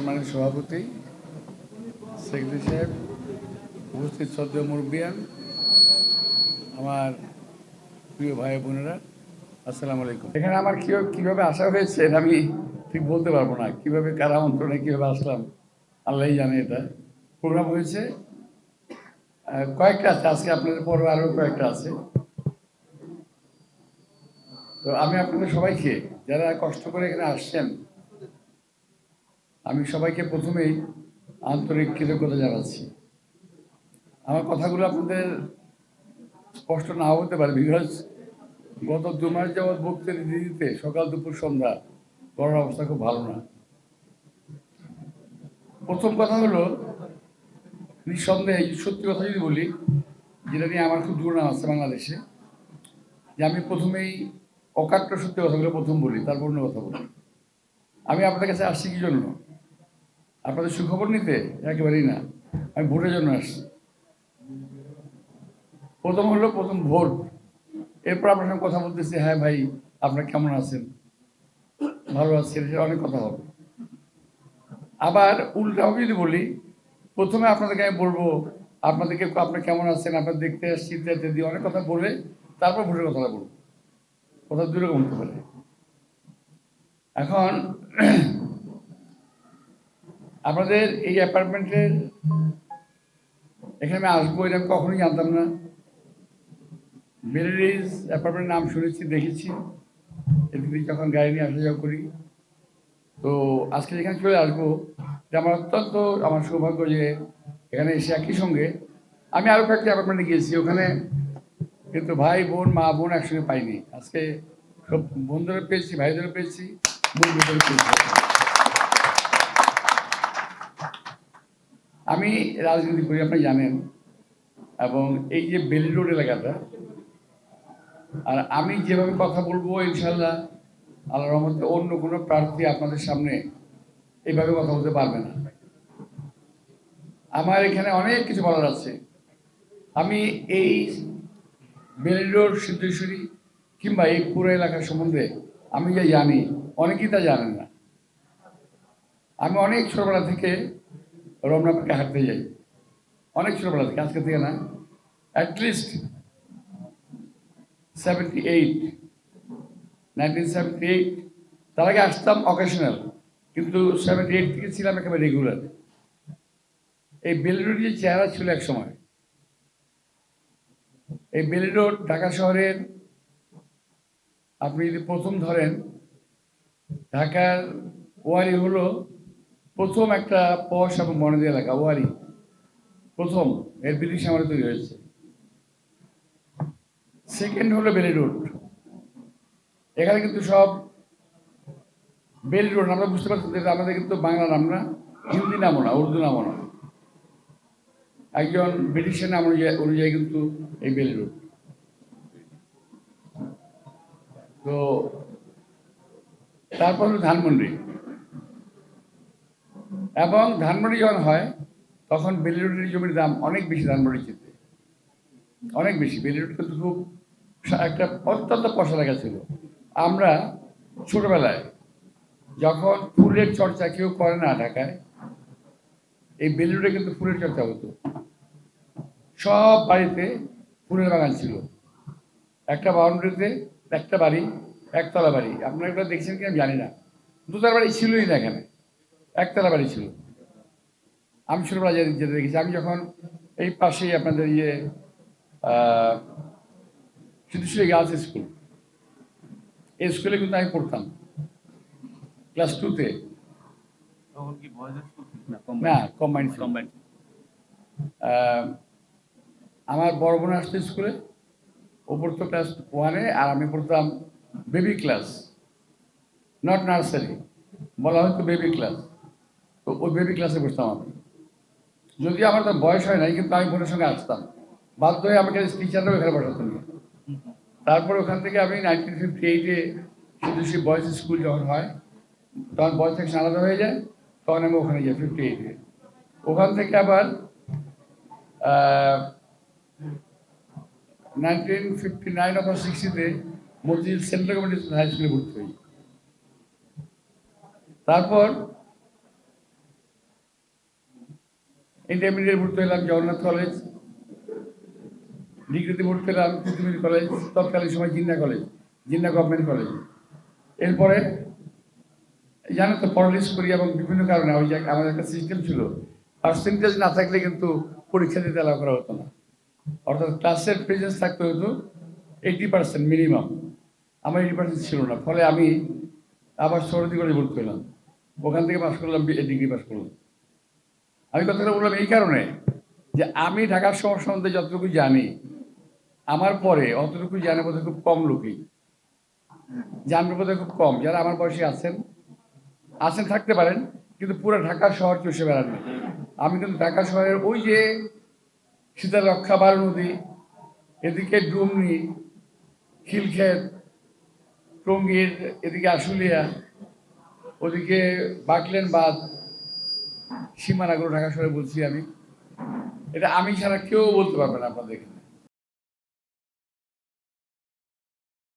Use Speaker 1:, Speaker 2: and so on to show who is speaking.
Speaker 1: সম্মানিত সভাপতি, সেক্রেটারি সাহেব, উপস্থিত শ্রদ্ধেয় মুরব্বিয়ান, আমার প্রিয় ভাই বোনেরা, আসসালামু আলাইকুম। এখানে আমার কীভাবে আসা হয়েছে আমি ঠিক বলতে পারবো না। কীভাবে কার আমন্ত্রণে কীভাবে আসলাম আল্লাহই জানে। এটা প্রোগ্রাম হয়েছে, কয়েকটা আছে, আজকে আপনাদের পরে আরও কয়েকটা আছে। তো আমি আপনাদের সবাইকে, যারা কষ্ট করে এখানে আসছেন, আমি সবাইকে প্রথমেই আন্তরিক কৃতজ্ঞতা জানাচ্ছি। আমার কথাগুলো আপনাদের স্পষ্ট নাও হতে পারে, বিকজ গত 2 মাস যাবৎ বক্তৃতা দিতে সকাল দুপুর সন্ধ্যা করার অবস্থা খুব ভালো না। প্রথম কথা হলো, নিঃসন্দেহে সত্যি কথা যদি বলি, যেটা নিয়ে আমার খুব দুর্নাম আছে বাংলাদেশে, যে আমি প্রথমেই অকাট্য সত্যি কথাগুলো প্রথম বলি, তারপর অন্য কথা বলি। আমি আপনাদের কাছে আসছি কি জন্য? আপনাদের সুখবর নিতে? একেবারেই না, আমি ভোটের জন্য আসছি। প্রথম ভোট, এরপর আপনার সঙ্গে কথা বলতেছি, হ্যাঁ ভাই আপনারা কেমন আছেন, ভালো আছেন, অনেক কথা হবে। আবার উল্টাও যদি বলি, প্রথমে আপনাদেরকে আমি বলবো আপনাদেরকে, আপনারা কেমন আছেন, আপনারা দেখতে আসছি ইত্যাদি অনেক কথা বলে তারপর ভোটের কথাটা বলবো। কথা দুই রকম হতে পারে। এখন আপনাদের এই অ্যাপার্টমেন্টের এখানে আমি আসবো এটা আমি কখনোই জানতাম না। বেরিজ অ্যাপার্টমেন্টের নাম শুনেছি, দেখেছি এদিকে যখন গাড়ি নিয়ে আসা যাওয়া করি। তো আজকে যেখানে চলে আসবো, যে আমার অত্যন্ত আমার সৌভাগ্য যে এখানে এসে একই সঙ্গে আমি আরও কয়েকটি অ্যাপার্টমেন্টে গিয়েছি, ওখানে কিন্তু ভাই বোন মা বোন একসঙ্গে পাইনি। আজকে সব বন্ধুরা পেয়েছি, ভাইদেরও পেয়েছি, বোনদেরও পেয়েছি। আমি রাজনীতি করি, আপনি জানেন, এবং এই যে বেলি রোড এলাকাটা, আর আমি যেভাবে কথা বলবো ইনশাল্লাহ আল্লাহর রহমতে অন্য কোনো প্রার্থী আপনাদের সামনে এইভাবে কথা বলতে পারবে না। আমার এখানে অনেক কিছু বলার আছে। আমি এই বেলি রোড, সিদ্ধেশ্বরী কিংবা এই পুরো এলাকার সম্বন্ধে আমি যা জানি অনেকেই তা জানেন না। আমি অনেক ছোটবেলা থেকে রমনা পার্কে হাঁটতে যাই, অনেক ছোটবেলা থেকে, আজকে থেকে না, অ্যাটলিস্ট 1978 তার আগে আসতাম অকেশনাল, কিন্তু 78 থেকে ছিলাম একেবারে রেগুলার। এই বেলি রোড যে চেহারা ছিল এক সময়, এই বেলি রোড ঢাকা শহরের, আপনি যদি প্রথম ধরেন, ঢাকার ওয়ারি হলো প্রথম একটা পশ এবং বনেদি এলাকা। ওয়ারি প্রথম, এর ব্রিটিশ আমলে তৈরি হয়েছে। সেকেন্ড হলো বেলি রোড। এখানে কিন্তু সব বেলি রোড, আমরা বুঝতে পারছি যে আমাদের কিন্তু বাংলা নাম না, হিন্দি নামও না, উর্দু নামও না, একজন ব্রিটিশের নাম অনুযায়ী কিন্তু এই বেলি রোড। তো তারপর হলো ধানমন্ডি, এবং ধানমন্ডি যখন হয় তখন বেলি রোডের জমির দাম অনেক বেশি, ধানমন্ডির চেয়ে অনেক বেশি। বেলি রোড কিন্তু খুব একটা অত্যন্ত পয়সা লাগা ছিল। আমরা ছোটবেলায় যখন ফুলের চর্চা কেউ করে না ঢাকায়, এই বেলি রোডে কিন্তু ফুলের চর্চা হতো। সব বাড়িতে ফুলের বাগান ছিল। একটা বাউন্ডারিতে একটা বাড়ি, একতলা বাড়ি। আপনারা একটা দেখছেন কি আমি জানি না, দুতলা বাড়ি ছিলই না এখানে, একতলা বাড়ি ছিল। আমি ছোটবেলা যেতে দেখেছি। আমি যখন এই পাশেই আপনাদের সিদ্ধেশ্বরী গার্লস স্কুল, এই স্কুলে কিন্তু আমি পড়তাম ক্লাস 2-তে। না, কম্বাইন্ড। আমার বড় বোন আসতো স্কুলে, ও পড়তো ক্লাস 1-এ, আর আমি পড়তাম বেবি ক্লাস, নট নার্সারি, বলা হয়তো বেবি ক্লাস। তো ওই বেবি ক্লাসে বসতাম আমি। যদিও আমার তো বয়স হয় নাই, কিন্তু আমি বোনের সঙ্গে আসতাম, বাধ্য হয়ে আমাকে টিচাররাও এখানে বসাতো না। তারপর ওখান থেকে আমি 1958-এ সিদ্ধেশ্বরী বয়েজ স্কুল যখন হয়, তখন বয়েজ সেকশন আলাদা হয়ে যায়, তখন আমি ওখানে যাই 58-এ। ওখান থেকে আবার 1959 অথবা 60-তে মসজিদ সেন্ট্রাল গভর্নমেন্ট হাই স্কুলে ভর্তি হই। তারপর ইন্টারমিডিয়েট ভর্তি হলাম জগন্নাথ কলেজ, ডিগ্রিতে ভর্তি হলাম পৃথিবীর কলেজ, তৎকালীন সময় Jinnah college, Jinnah government college. এরপরে জানো তো পড়ালিশ করি এবং বিভিন্ন কারণে ওই যে আমাদের একটা সিস্টেম ছিল, পার্সেন্টেজ না থাকলে কিন্তু পরীক্ষা দিতে অ্যালাউ করা হতো না। অর্থাৎ ক্লাসের প্রেজেন্স থাকতে হতো 80% মিনিমাম। আমার 80% ছিল না, ফলে আমি আবার সরদি করে ভর্তি হলাম, ওখান থেকে পাস করলাম, ডিগ্রি পাস করলাম। আমি কথাটা বললাম এই কারণে যে আমি ঢাকার শহর সম্বন্ধে যতটুকু জানি, আমার পরে অতটুকু জানে বোধহয় খুব কম লোকই জানবে, বোধহয় খুব কম যারা আমার বয়সে আছেন থাকতে পারেন, কিন্তু পুরো ঢাকা শহর চষে বেড়ান। আমি কিন্তু ঢাকা শহরের ওই যে শীতলক্ষ্যা বার নদী, এদিকে ডুমনি, খিলক্ষেত, টঙ্গীর, এদিকে আশুলিয়া, ওদিকে বাকলেন বাঁধ, সীমানাগুলো ঢাকা শহরে বলছি আমি। এটা আমি ছাড়া কেউ বলতে পারবে না আপনাদের এখানে।